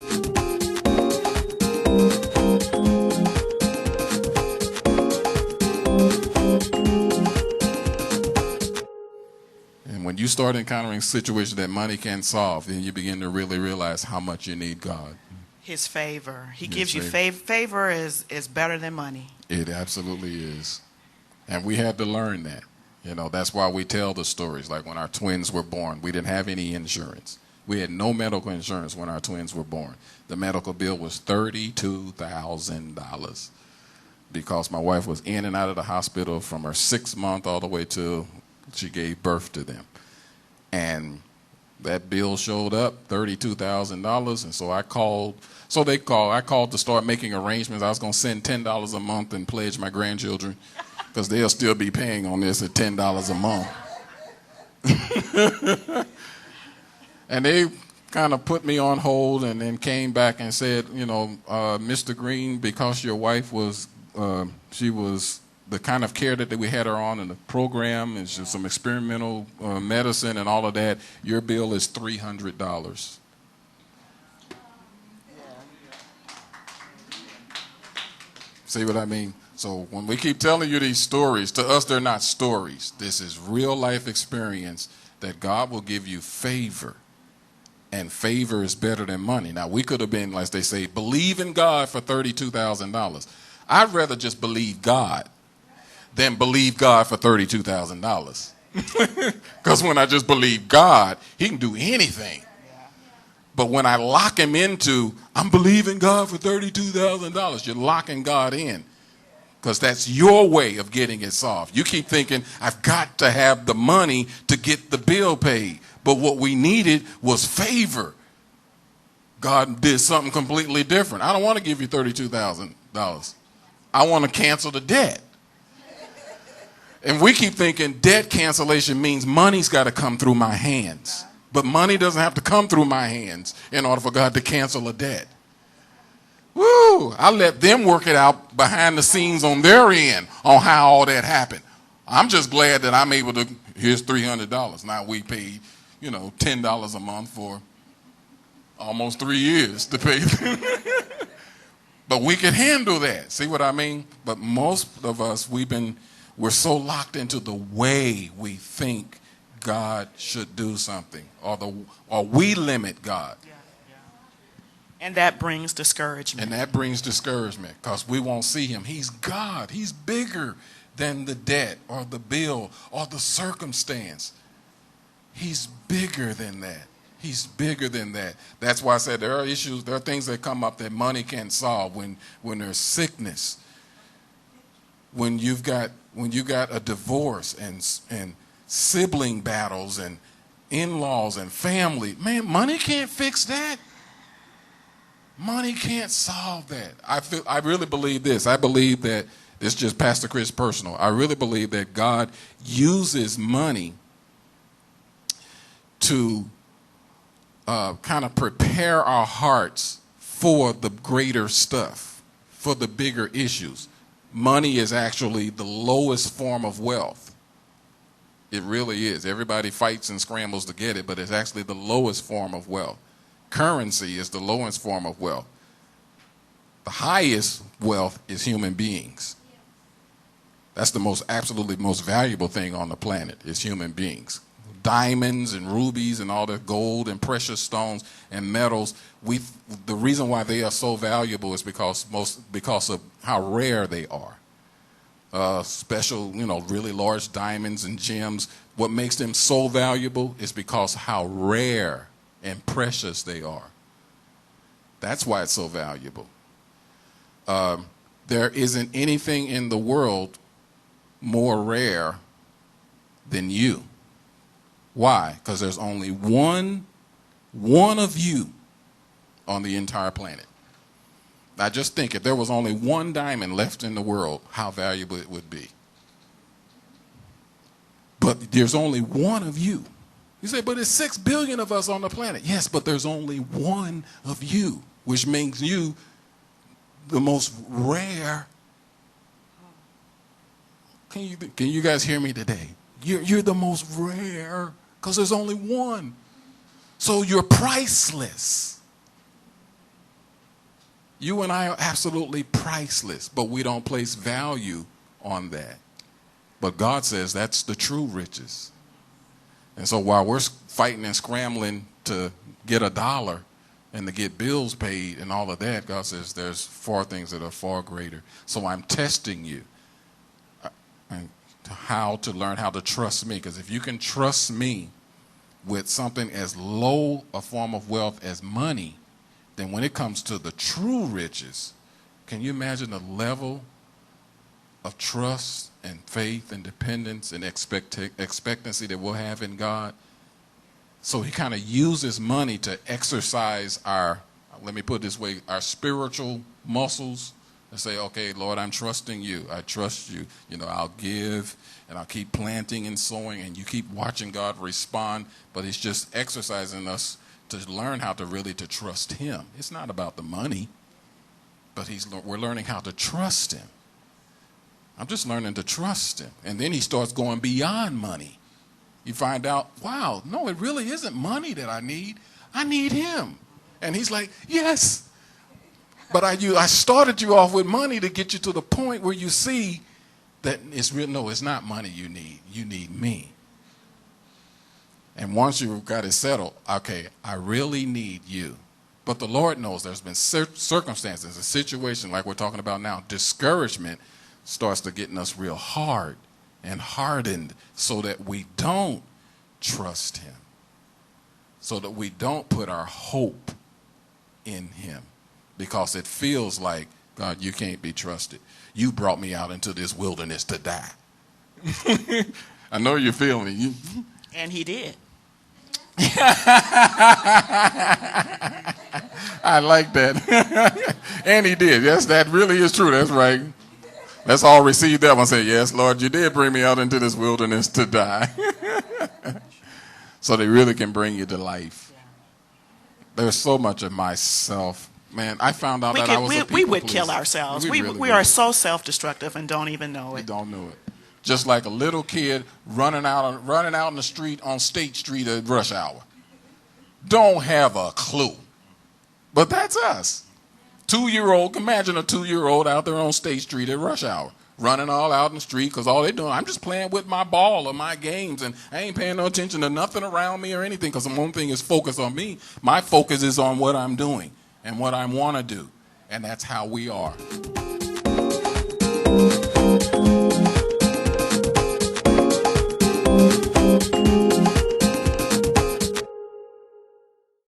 And when you start encountering situations that money can't solve, then you begin to really realize how much you need God. His favor. He His gives you favor. favor is better than money. It absolutely is. And we had to learn that. You know, that's why we tell the stories. Like when our twins were born, we didn't have any insurance. We had no medical insurance when our twins were born. The medical bill was $32,000 because my wife was in and out of the hospital from her 6th month all the way till she gave birth to them. And that bill showed up, $32,000, and so I called. I called to start making arrangements. I was going to send $10 a month and pledge my grandchildren because they'll still be paying on this at $10 a month. And they kind of put me on hold and then came back and said, Mr. Green, because your wife was, she was the kind of care that we had her on in the program and just some experimental medicine and all of that, your bill is $300. See what I mean? So when we keep telling you these stories, to us they're not stories. This is real life experience that God will give you favor. And favor is better than money. Now, we could have been, like they say, believe in God for $32,000. I'd rather just believe God than believe God for $32,000. Because when I just believe God, he can do anything. But when I lock him into, I'm believing God for $32,000, you're locking God in. Because that's your way of getting it solved. You keep thinking, I've got to have the money to get the bill paid. But what we needed was favor. God did something completely different. I don't want to give you $32,000. I want to cancel the debt. And we keep thinking debt cancellation means money's got to come through my hands. But money doesn't have to come through my hands in order for God to cancel a debt. Woo! I let them work it out behind the scenes on their end on how all that happened. I'm just glad that I'm able to, here's $300. Now we paid, $10 a month for almost 3 years to pay. But we can handle that. See what I mean? But most of us, we're so locked into the way we think God should do something, or we limit God. And that brings discouragement. Because we won't see him. He's God. He's bigger than the debt or the bill or the circumstance. He's bigger than that. He's bigger than that. That's why I said there are issues, there are things that come up that money can't solve. When there's sickness, when you got a divorce and sibling battles and in-laws and family, man, money can't fix that. Money can't solve that. I really believe this. I believe that, this is just Pastor Chris personal, I really believe that God uses money to kind of prepare our hearts for the greater stuff, for the bigger issues. Money is actually the lowest form of wealth. It really is. Everybody fights and scrambles to get it, but it's actually the lowest form of wealth. Currency is the lowest form of wealth. The highest wealth is human beings. That's the absolutely most valuable thing on the planet is human beings. Diamonds and rubies and all the gold and precious stones and metals. The reason why they are so valuable is because of how rare they are. Special, really large diamonds and gems. What makes them so valuable is because how rare and precious they are. That's why it's so valuable. There isn't anything in the world more rare than you. Why? Because there's only one of you on the entire planet. Now just think, if there was only one diamond left in the world, how valuable it would be. But there's only one of you. You say, but there's 6 billion of us on the planet. Yes, but there's only one of you, which makes you the most rare. Can you guys hear me today? You're the most rare because there's only one. So you're priceless. You and I are absolutely priceless, but we don't place value on that. But God says that's the true riches. And so while we're fighting and scrambling to get $1 and to get bills paid and all of that, God says there's far things that are far greater. So I'm testing you and how to learn how to trust me. Because if you can trust me with something as low a form of wealth as money, then when it comes to the true riches, can you imagine the level of trust and faith and dependence and expectancy that we'll have in God? So he kind of uses money to exercise our, let me put it this way, our spiritual muscles and say, okay, Lord, I'm trusting you. I trust you. You know, I'll give and I'll keep planting and sowing, and you keep watching God respond. But it's just exercising us to learn how to really to trust him. It's not about the money, but we're learning how to trust him. I'm just learning to trust him. And then he starts going beyond money. You find out, wow, no, it really isn't money that I need. I need him. And he's like, yes. But I started you off with money to get you to the point where you see that it's real. No, it's not money you need. You need me. And once you've got it settled, okay, I really need you. But the Lord knows there's been circumstances, a situation like we're talking about now. Discouragement starts to getting us real hard and hardened so that we don't trust him, so that we don't put our hope in him, because it feels like, God, you can't be trusted. You brought me out into this wilderness to die. I know you're feeling it. And he did. I like that. And he did. Yes, that really is true. That's right. Let's all receive that one and say, yes, Lord, you did bring me out into this wilderness to die. So they really can bring you to life. There's so much of myself. Man, I found out that I was a people we would pleaser. kill ourselves. We really are would. so self-destructive and don't even know We it. don't know it. Just like a little kid running out in the street on State Street at rush hour. Don't have a clue. But that's us. 2-year-old, imagine a 2-year-old out there on State Street at rush hour, running all out in the street because all they're doing, I'm just playing with my ball or my games, and I ain't paying no attention to nothing around me or anything, because the one thing is focused on me. My focus is on what I'm doing and what I want to do, and that's how we are.